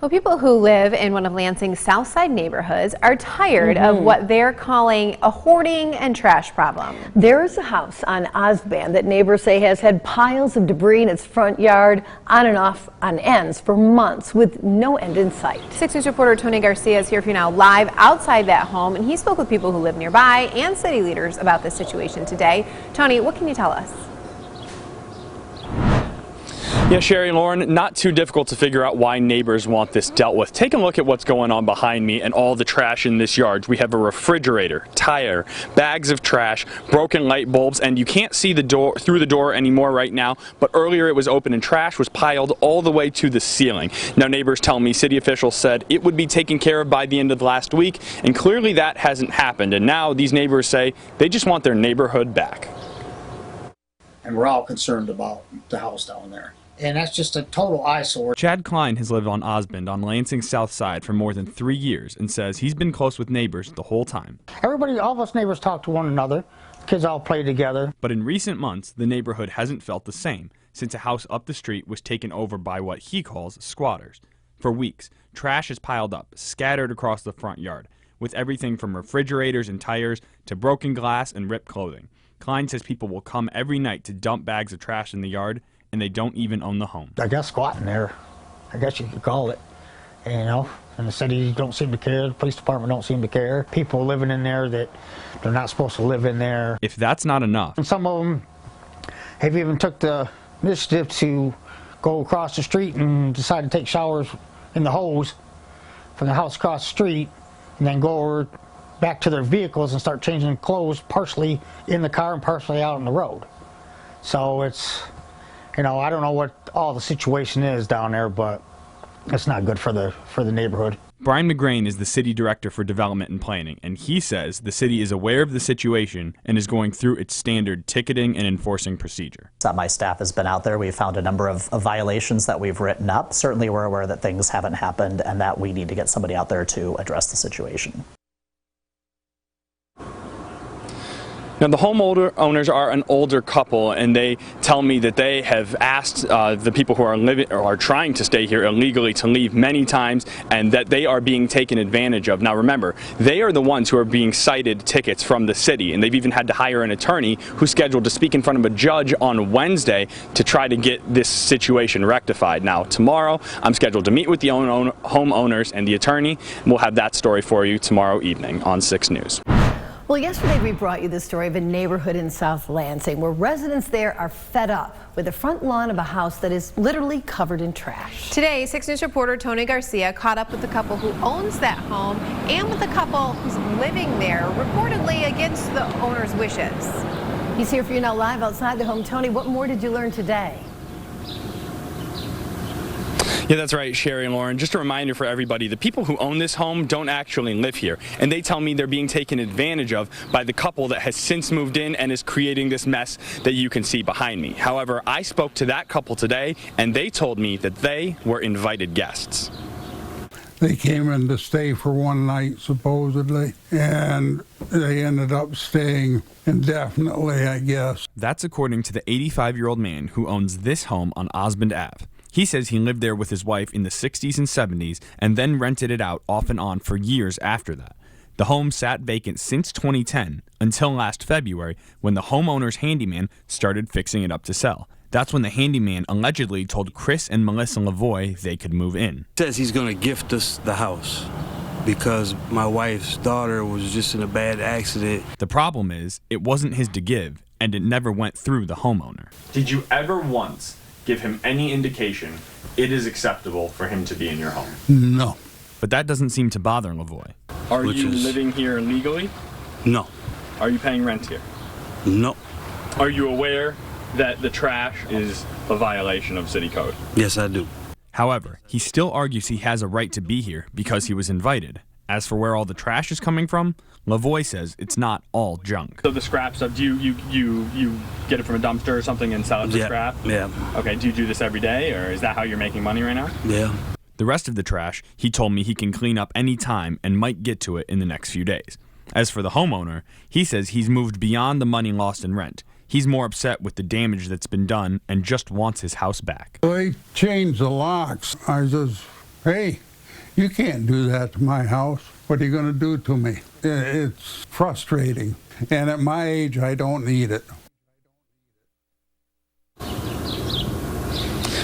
Well, people who live in one of Lansing's South Side neighborhoods are tired of what they're calling a hoarding and trash problem. There is a house on Osband that neighbors say has had piles of debris in its front yard on and off on ends for months with no end in sight. 6 News reporter Tony Garcia is here for you now live outside that home, and he spoke with people who live nearby and city leaders about this situation today. Tony, what can you tell us? Yeah, Sherry and Lauren, not too difficult to figure out why neighbors want this dealt with. Take a look at what's going on behind me and all the trash in this yard. We have a refrigerator, tire, bags of trash, broken light bulbs, and you can't see the door through the door anymore right now, but earlier it was open and trash was piled all the way to the ceiling. Now neighbors tell me city officials said it would be taken care of by the end of last week, and clearly that hasn't happened, and now these neighbors say they just want their neighborhood back. And we're all concerned about the house down there. And that's just a total eyesore. Chad Klein has lived on Osband on Lansing's south side for more than 3 years and says he's been close with neighbors the whole time. Everybody, all of us neighbors talk to one another. Kids all play together. But in recent months, the neighborhood hasn't felt the same since a house up the street was taken over by what he calls squatters. For weeks, trash is piled up, scattered across the front yard, with everything from refrigerators and tires to broken glass and ripped clothing. Klein says people will come every night to dump bags of trash in the yard, and they don't even own the home. I guess squatting there, I guess you could call it. You know, and the city don't seem to care, the police department don't seem to care. People living in there that they're not supposed to live in there. If that's not enough. And some of them have even took the initiative to go across the street and decide to take showers in the hose from the house across the street, and then go over back to their vehicles and start changing clothes partially in the car and partially out on the road. So it's, you know, I don't know what all the situation is down there, but it's not good for the neighborhood. Brian McGrain is the city director for development and planning, and he says the city is aware of the situation and is going through its standard ticketing and enforcing procedure. My staff has been out there. We've found a number of violations that we've written up. Certainly we're aware that things haven't happened and that we need to get somebody out there to address the situation. Now, the homeowners are an older couple, and they tell me that they have asked the people who are living or are trying to stay here illegally to leave many times, and that they are being taken advantage of. Now, remember, they are the ones who are being cited tickets from the city, and they've even had to hire an attorney who's scheduled to speak in front of a judge on Wednesday to try to get this situation rectified. Now, tomorrow, I'm scheduled to meet with the homeowners and the attorney, and we'll have that story for you tomorrow evening on 6 News. Well, yesterday we brought you the story of a neighborhood in South Lansing where residents there are fed up with the front lawn of a house that is literally covered in trash. Today, 6 News reporter Tony Garcia caught up with the couple who owns that home and with the couple who's living there, reportedly against the owner's wishes. He's here for you now live outside the home. Tony, what more did you learn today? Yeah, that's right, Sherry and Lauren. Just a reminder for everybody, the people who own this home don't actually live here, and they tell me they're being taken advantage of by the couple that has since moved in and is creating this mess that you can see behind me. However, I spoke to that couple today, and they told me that they were invited guests. They came in to stay for one night, supposedly, and they ended up staying indefinitely, I guess. That's according to the 85-year-old man who owns this home on Osband Ave. He says he lived there with his wife in the 60s and 70s and then rented it out off and on for years after that. The home sat vacant since 2010 until last February when the homeowner's handyman started fixing it up to sell. That's when the handyman allegedly told Chris and Melissa Lavoie they could move in. Says he's going to gift us the house because my wife's daughter was just in a bad accident. The problem is it wasn't his to give, and it never went through the homeowner. Did you ever once give him any indication it is acceptable for him to be in your home? No. But that doesn't seem to bother Lavoie. Are you living here legally? No. Are you paying rent here? No. Are you aware that the trash is a violation of city code? Yes, I do. However, he still argues he has a right to be here because he was invited. As for where all the trash is coming from, Lavoie says it's not all junk. So the scrap stuff, do you get it from a dumpster or something and sell it for scrap? Yeah. Okay, do you do this every day, or is that how you're making money right now? Yeah. The rest of the trash, he told me he can clean up any time and might get to it in the next few days. As for the homeowner, he says he's moved beyond the money lost in rent. He's more upset with the damage that's been done and just wants his house back. They changed the locks. I says, hey, You can't do that to my house. What are you going to do to me? It's frustrating. And at my age, I don't need it.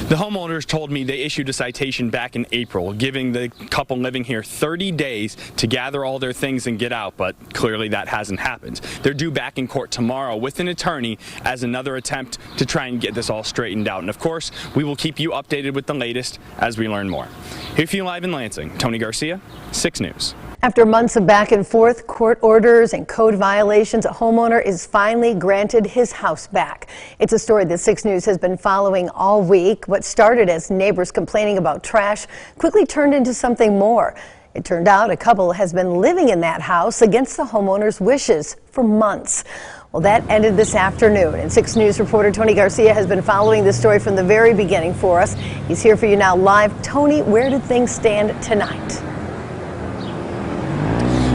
The homeowners told me they issued a citation back in April, giving the couple living here 30 days to gather all their things and get out, but clearly that hasn't happened. They're due back in court tomorrow with an attorney as another attempt to try and get this all straightened out. And of course, we will keep you updated with the latest as we learn more. Here for you live in Lansing, Tony Garcia, 6 News. After months of back and forth, court orders and code violations, a homeowner is finally granted his house back. It's a story that 6 News has been following all week. What started as neighbors complaining about trash quickly turned into something more. It turned out a couple has been living in that house against the homeowner's wishes for months. Well, that ended this afternoon, and 6 News reporter Tony Garcia has been following this story from the very beginning for us. He's here for you now live. Tony, where did things stand tonight?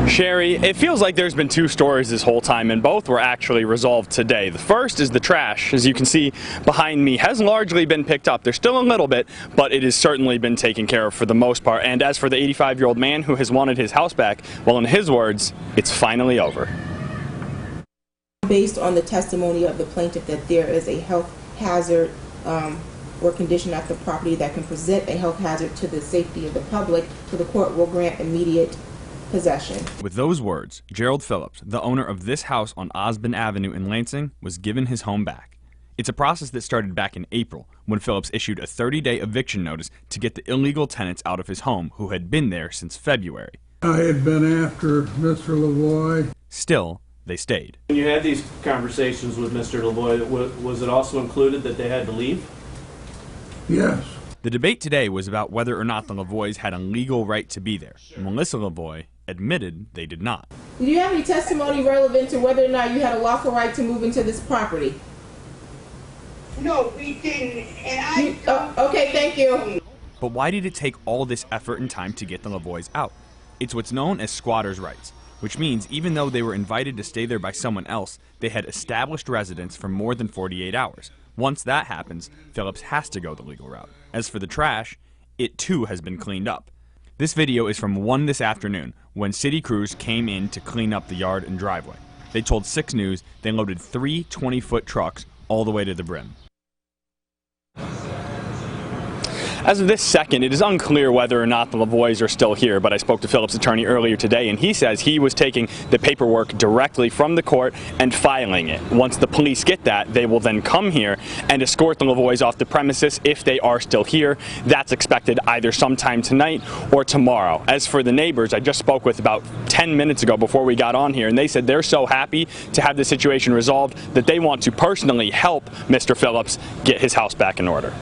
Sherry, it feels like there's been 2 stories this whole time, and both were actually resolved today. The first is the trash, as you can see behind me, has largely been picked up. There's still a little bit, but it has certainly been taken care of for the most part. And as for the 85-year-old man who has wanted his house back, well, in his words, it's finally over. Based on the testimony of the plaintiff that there is a health hazard or condition at the property that can present a health hazard to the safety of the public, so the court will grant immediate possession. With those words, Gerald Phillips, the owner of this house on Osborne Avenue in Lansing, was given his home back. It's a process that started back in April, when Phillips issued a 30-day eviction notice to get the illegal tenants out of his home who had been there since February. I had been after Mr. Lavoie. Still, they stayed. When you had these conversations with Mr. Lavoie, was it also included that they had to leave? Yes. The debate today was about whether or not the Lavoies had a legal right to be there. Melissa Lavoie admitted they did not. Do you have any testimony relevant to whether or not you had a lawful right to move into this property? No, we didn't, and I okay, thank you. But why did it take all this effort and time to get the Lavoies out? It's what's known as squatters' rights, which means even though they were invited to stay there by someone else, they had established residence for more than 48 hours. Once that happens, Phillips has to go the legal route. As for the trash, it too has been cleaned up. This video is from 1 this afternoon, when city crews came in to clean up the yard and driveway. They told 6 News they loaded 3 20-foot trucks all the way to the brim. As of this second, it is unclear whether or not the Lavoies are still here, but I spoke to Phillips' attorney earlier today, and he says he was taking the paperwork directly from the court and filing it. Once the police get that, they will then come here and escort the Lavoies off the premises if they are still here. That's expected either sometime tonight or tomorrow. As for the neighbors, I just spoke with about 10 minutes ago before we got on here, and they said they're so happy to have the situation resolved that they want to personally help Mr. Phillips get his house back in order.